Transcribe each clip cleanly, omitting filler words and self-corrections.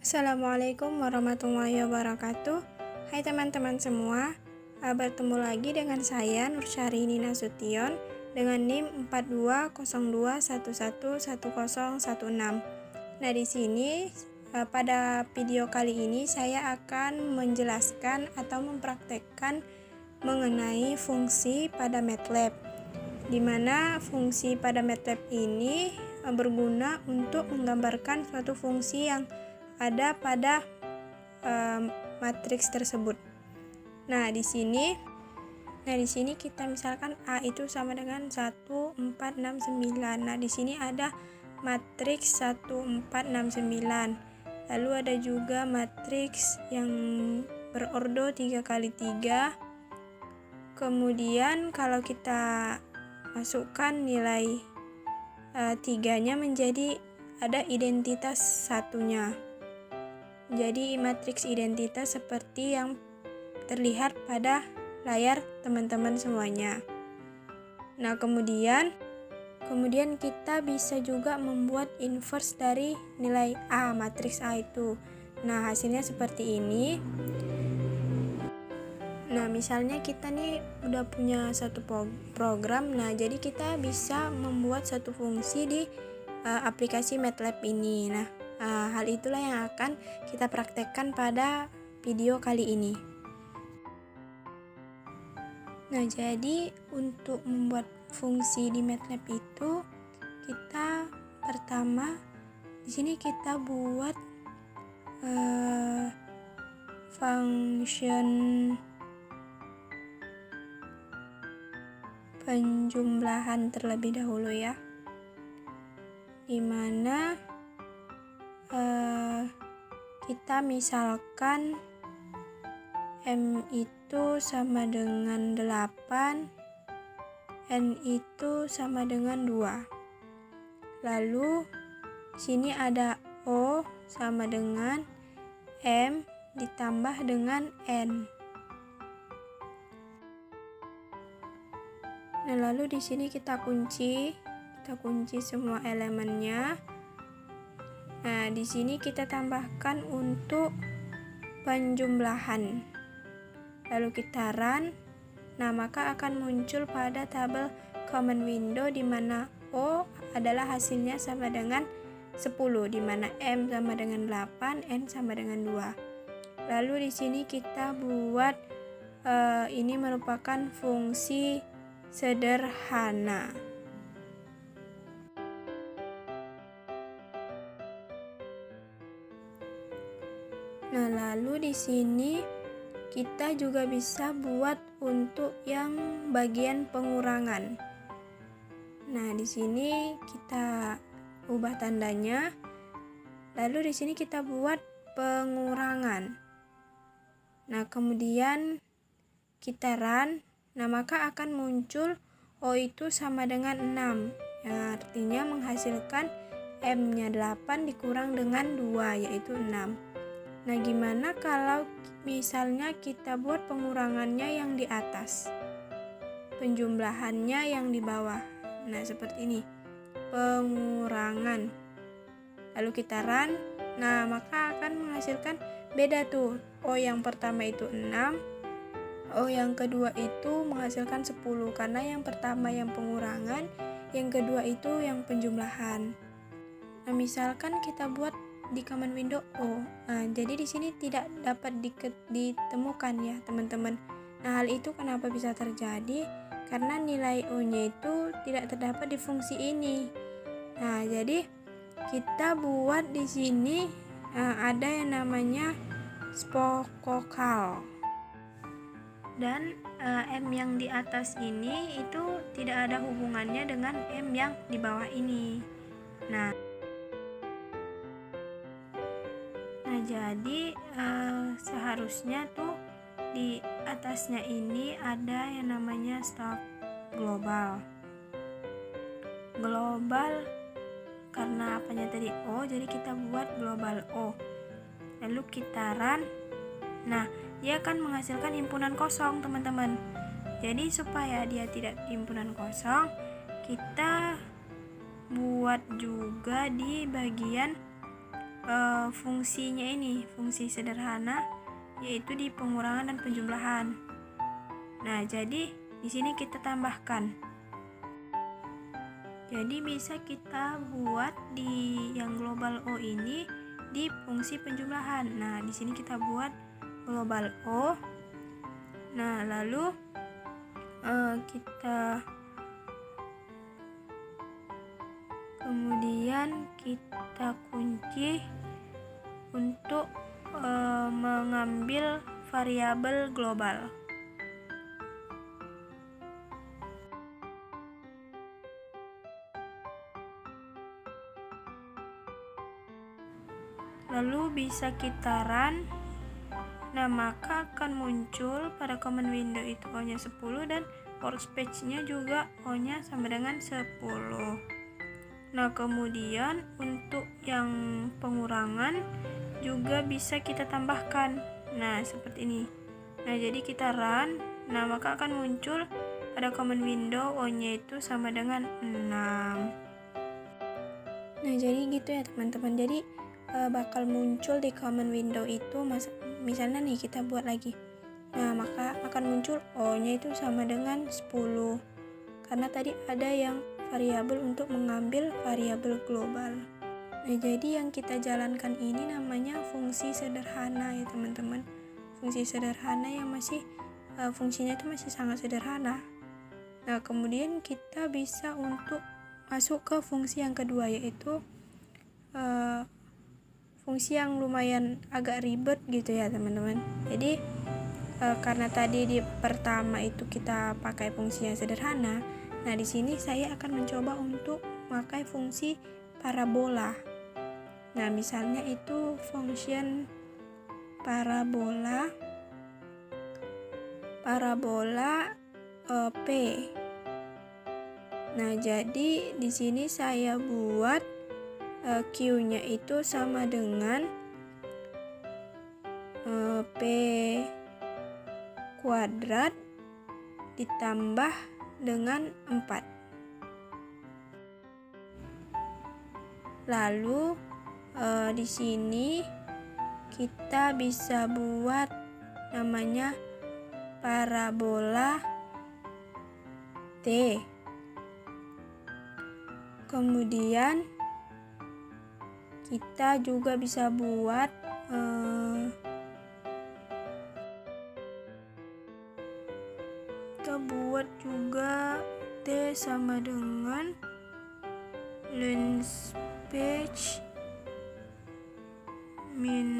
Assalamualaikum warahmatullahi wabarakatuh. Hai teman-teman semua, bertemu lagi dengan saya Nursyahrini Nasution dengan NIM 420211101016. Nah, di sini pada video kali ini saya akan menjelaskan atau mempraktekkan mengenai fungsi pada MATLAB, di mana fungsi pada MATLAB ini berguna untuk menggambarkan suatu fungsi yang ada pada matriks tersebut. Nah, di sini kita misalkan A itu sama dengan 1, 4, 6, 9. Nah, di sini ada matriks 1, 4, 6, 9. Lalu ada juga matriks yang berordo 3 kali 3. Kemudian kalau kita masukkan nilai 3-nya menjadi ada identitas satunya. Jadi matriks identitas seperti yang terlihat pada layar teman-teman semuanya. Nah, kemudian kita bisa juga membuat inverse dari nilai A, matriks A itu. Nah, hasilnya seperti ini. Nah, misalnya kita nih udah punya satu program. Nah, jadi kita bisa membuat satu fungsi di aplikasi MATLAB ini. Nah, hal itulah yang akan kita praktekkan pada video kali ini. Nah, jadi untuk membuat fungsi di MATLAB itu, kita pertama di sini kita buat function penjumlahan terlebih dahulu ya, dimana kita misalkan M itu sama dengan 8, N itu sama dengan 2. Lalu sini ada O sama dengan M ditambah dengan N. Nah, lalu di sini kita kunci semua elemennya. Nah, di sini kita tambahkan untuk penjumlahan. Lalu kita run. Nah, maka akan muncul pada tabel command window di mana O adalah hasilnya sama dengan 10, di mana M sama dengan 8, N sama dengan 2. Lalu di sini kita buat ini merupakan fungsi sederhana. Nah, lalu di sini kita juga bisa buat untuk yang bagian pengurangan. Nah, di sini kita ubah tandanya. Lalu di sini kita buat pengurangan. Nah, kemudian kita run. Nah, maka akan muncul O itu sama dengan 6. Yang artinya menghasilkan M-nya 8 dikurang dengan 2, yaitu 6. Nah, gimana kalau misalnya kita buat pengurangannya yang di atas, penjumlahannya yang di bawah? Nah, seperti ini, pengurangan. Lalu kita run. Nah, maka akan menghasilkan beda tuh. O yang pertama itu 6, O yang kedua itu menghasilkan 10, karena yang pertama yang pengurangan, yang kedua itu yang penjumlahan. Nah, misalkan kita buat di command window O. Nah, jadi di sini tidak dapat ditemukan ya, teman-teman. Nah, hal itu kenapa bisa terjadi? Karena nilai O-nya itu tidak terdapat di fungsi ini. Nah, jadi kita buat di sini ada yang namanya spokal. Dan M yang di atas ini itu tidak ada hubungannya dengan M yang di bawah ini. Nah, jadi seharusnya tuh di atasnya ini ada yang namanya stop global. Karena apanya tadi O, jadi kita buat global O. Lalu kita run. Nah, dia akan menghasilkan himpunan kosong, teman-teman. Jadi supaya dia tidak himpunan kosong, kita buat juga di bagian fungsinya ini, fungsi sederhana, yaitu di pengurangan dan penjumlahan. Nah, jadi di sini kita tambahkan. Jadi bisa kita buat di yang global O ini di fungsi penjumlahan. Nah, di sini kita buat global O. Nah, lalu kemudian kita kunci untuk mengambil variabel global. Lalu bisa kita run. Nah, maka akan muncul pada command window itu O-nya 10 dan workspace-nya juga O-nya sama dengan 10. Nah, kemudian untuk yang pengurangan juga bisa kita tambahkan. Nah, seperti ini. Nah, jadi kita run. Nah, maka akan muncul pada command window O-nya itu sama dengan 6. Nah, jadi gitu ya teman-teman. Jadi bakal muncul di command window itu misalnya nih kita buat lagi. Nah, maka akan muncul O-nya itu sama dengan 10. Karena tadi ada yang variabel untuk mengambil variabel global. Nah, jadi yang kita jalankan ini namanya fungsi sederhana ya teman-teman. Fungsi sederhana yang masih fungsinya itu masih sangat sederhana. Nah, kemudian kita bisa untuk masuk ke fungsi yang kedua, yaitu fungsi yang lumayan agak ribet gitu ya teman-teman. Jadi karena tadi di pertama itu kita pakai fungsi yang sederhana, nah di sini saya akan mencoba untuk pakai fungsi parabola. Nah, misalnya itu function parabola P. Nah, jadi di sini saya buat Q-nya itu sama dengan P kuadrat ditambah dengan 4. Lalu di sini kita bisa buat namanya parabola T. Kemudian kita juga bisa buat juga T sama dengan lens page min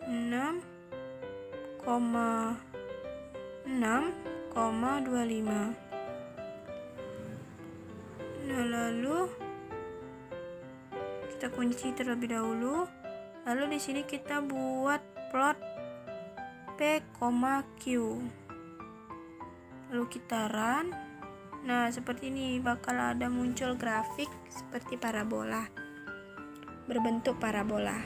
6,6,25. Nah, lalu kita kunci terlebih dahulu. Lalu di sini kita buat plot P, Q. Lalu kita run. Nah, seperti ini bakal ada muncul grafik seperti parabola, berbentuk parabola.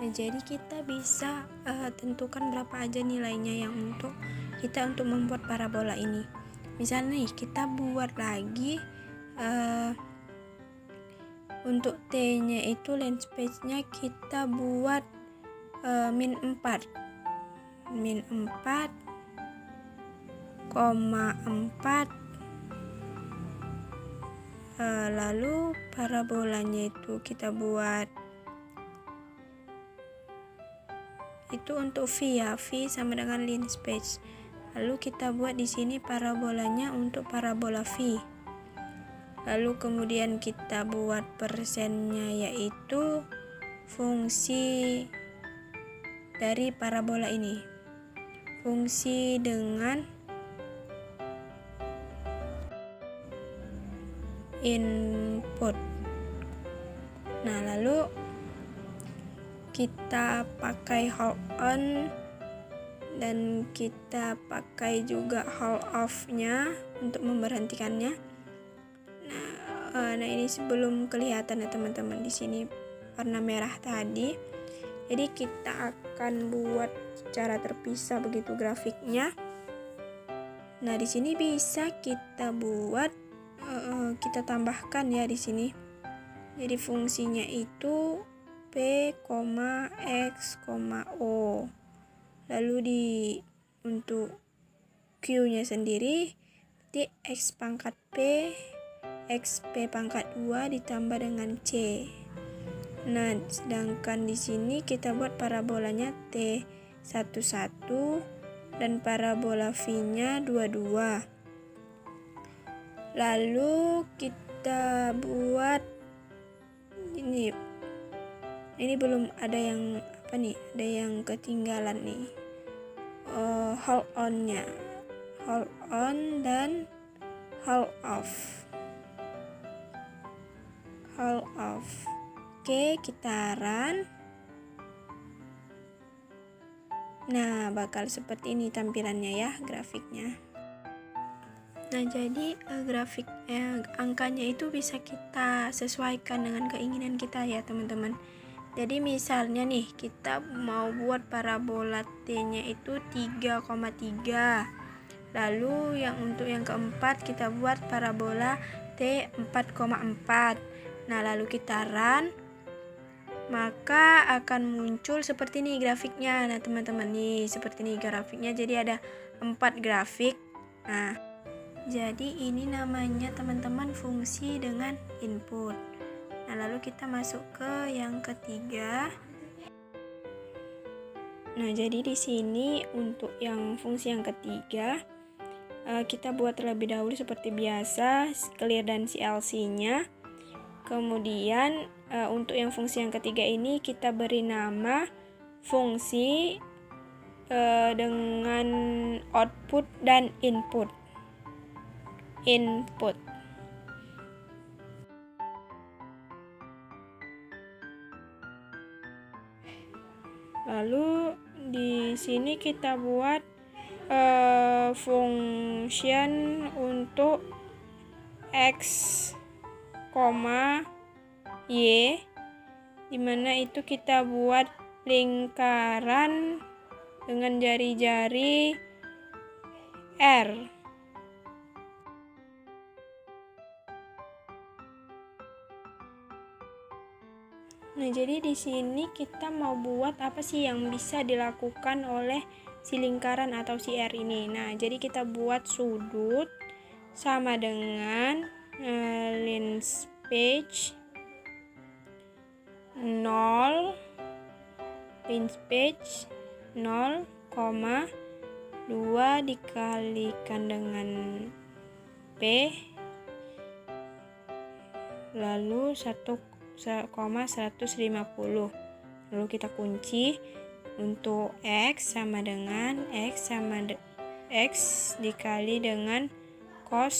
Nah, jadi kita bisa tentukan berapa aja nilainya yang untuk membuat parabola ini. Misalnya nih kita buat lagi untuk T-nya itu lens page-nya kita buat min 4,4, lalu parabolanya itu kita buat itu untuk V ya, V sama dengan lens page. Lalu kita buat di sini parabolanya untuk parabola V. Lalu kemudian kita buat persennya, yaitu fungsi dari parabola ini, fungsi dengan input. Nah, lalu kita pakai hold on dan kita pakai juga hold off-nya untuk memberhentikannya. Nah, ini sebelum kelihatan ya teman-teman, di sini warna merah tadi. Jadi kita akan buat secara terpisah begitu grafiknya. Nah, di sini bisa kita buat kita tambahkan ya di sini. Jadi fungsinya itu P, X, O. Lalu untuk Q-nya sendiri berarti X pangkat P, X P pangkat 2 ditambah dengan C. Nah, sedangkan di sini kita buat parabolanya T11 dan parabola V-nya 22. Lalu kita buat ini belum ada yang ada yang ketinggalan nih. Hold on-nya. Hold on dan hold off. Hold off. Oke, kita run. Nah, bakal seperti ini tampilannya ya, grafiknya. Nah, jadi angkanya itu bisa kita sesuaikan dengan keinginan kita ya, teman-teman. Jadi misalnya nih, kita mau buat parabola T-nya itu 3,3. Lalu untuk yang keempat kita buat parabola T 4,4. Nah, lalu kita run, maka akan muncul seperti ini grafiknya. Nah, teman-teman, nih seperti ini grafiknya. Jadi ada 4 grafik. Nah, jadi ini namanya teman-teman fungsi dengan input. Nah, lalu kita masuk ke yang ketiga. Nah, jadi di sini untuk yang fungsi yang ketiga, kita buat terlebih dahulu seperti biasa, clear dan CLC-nya. Kemudian untuk yang fungsi yang ketiga ini kita beri nama fungsi dengan output dan input. Lalu di sini kita buat function untuk X, Y, dimana itu kita buat lingkaran dengan jari-jari R. Nah, jadi di sini kita mau buat apa sih yang bisa dilakukan oleh si lingkaran atau si R ini. Nah, jadi kita buat sudut sama dengan linspace 0, linspace 0,2 dikalikan dengan P, lalu 1,150. Lalu kita kunci untuk X sama dengan X dikali dengan cos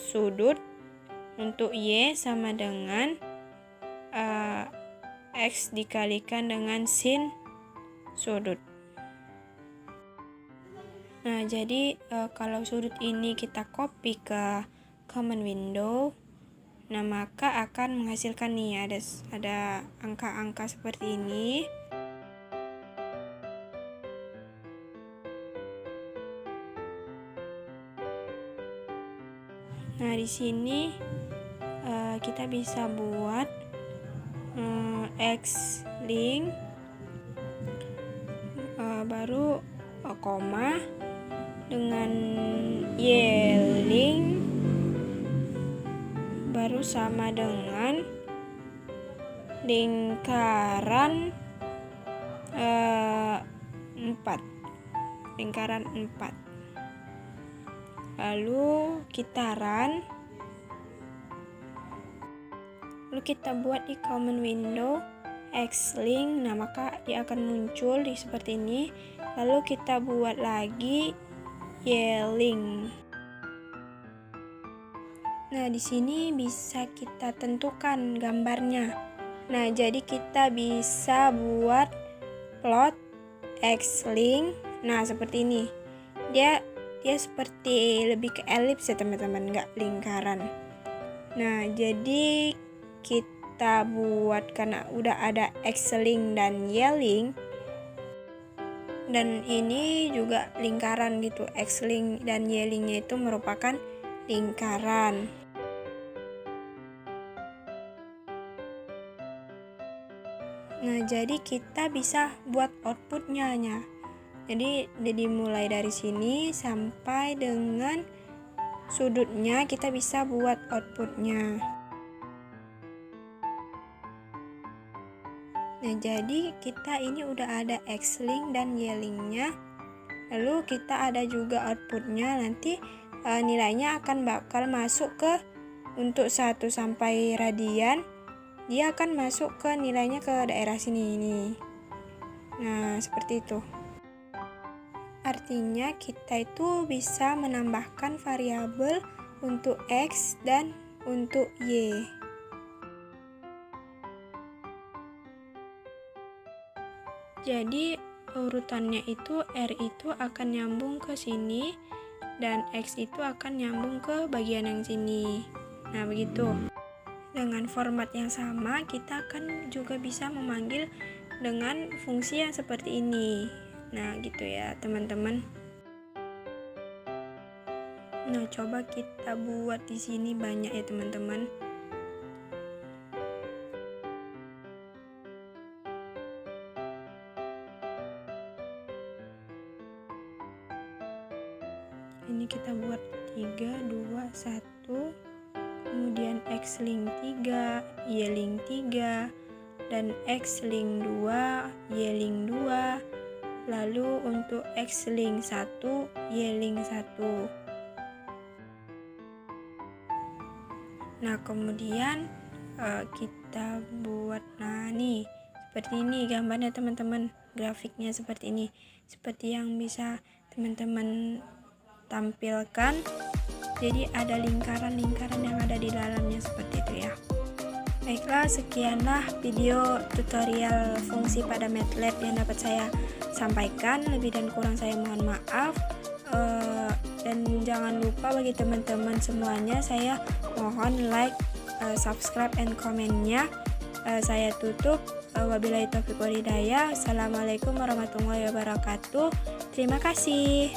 sudut. Untuk Y sama dengan X dikalikan dengan sin sudut. Nah, jadi kalau sudut ini kita copy ke command window, nah maka akan menghasilkan nih ada angka-angka seperti ini. Nah, di sini kita bisa buat X link baru koma dengan Y link baru sama dengan lingkaran 4. Lalu kita run. Lalu kita buat di command window X-link. Nah, maka dia akan muncul seperti ini. Lalu kita buat lagi Y-link. Nah, di sini bisa kita tentukan gambarnya. Nah, jadi kita bisa buat plot X-link. Nah, seperti ini. Dia seperti lebih ke elips ya, teman-teman, nggak lingkaran. Nah, jadi kita buat karena udah ada X-link dan Y-link. Dan ini juga lingkaran gitu. X-link dan Y-linknya itu merupakan lingkaran. Nah, jadi kita bisa buat outputnya. Jadi dimulai dari sini sampai dengan sudutnya kita bisa buat outputnya. Nah, jadi kita ini udah ada X-link dan Y-linknya. Lalu kita ada juga outputnya. Nanti nilainya akan bakal masuk ke untuk 1 sampai radian. Dia akan masuk ke nilainya ke daerah sini ini. Nah, seperti itu. Artinya kita itu bisa menambahkan variabel untuk X dan untuk Y. Jadi urutannya itu R itu akan nyambung ke sini dan X itu akan nyambung ke bagian yang sini. Nah, begitu. Dengan format yang sama, kita akan juga bisa memanggil dengan fungsi yang seperti ini. Nah, gitu ya, teman-teman. Nah, coba kita buat di sini banyak ya, teman-teman. Ini kita buat 3, 2, 1. Kemudian X-link 3, Y-link 3, dan X-link 2, Y-link 2. Lalu untuk X-link 1, Y-link 1. Nah, kemudian kita buat, nah nih, seperti ini gambarnya teman-teman. Grafiknya seperti ini. Seperti yang bisa teman-teman tampilkan. Jadi ada lingkaran-lingkaran yang ada di dalamnya seperti itu ya. Baiklah, sekianlah video tutorial fungsi pada MATLAB yang dapat saya sampaikan. Lebih dan kurang saya mohon maaf. Dan jangan lupa bagi teman-teman semuanya, saya mohon like, subscribe, and komennya. Saya tutup. Wabillahi taufiq wal hidayah. Assalamualaikum warahmatullahi wabarakatuh. Terima kasih.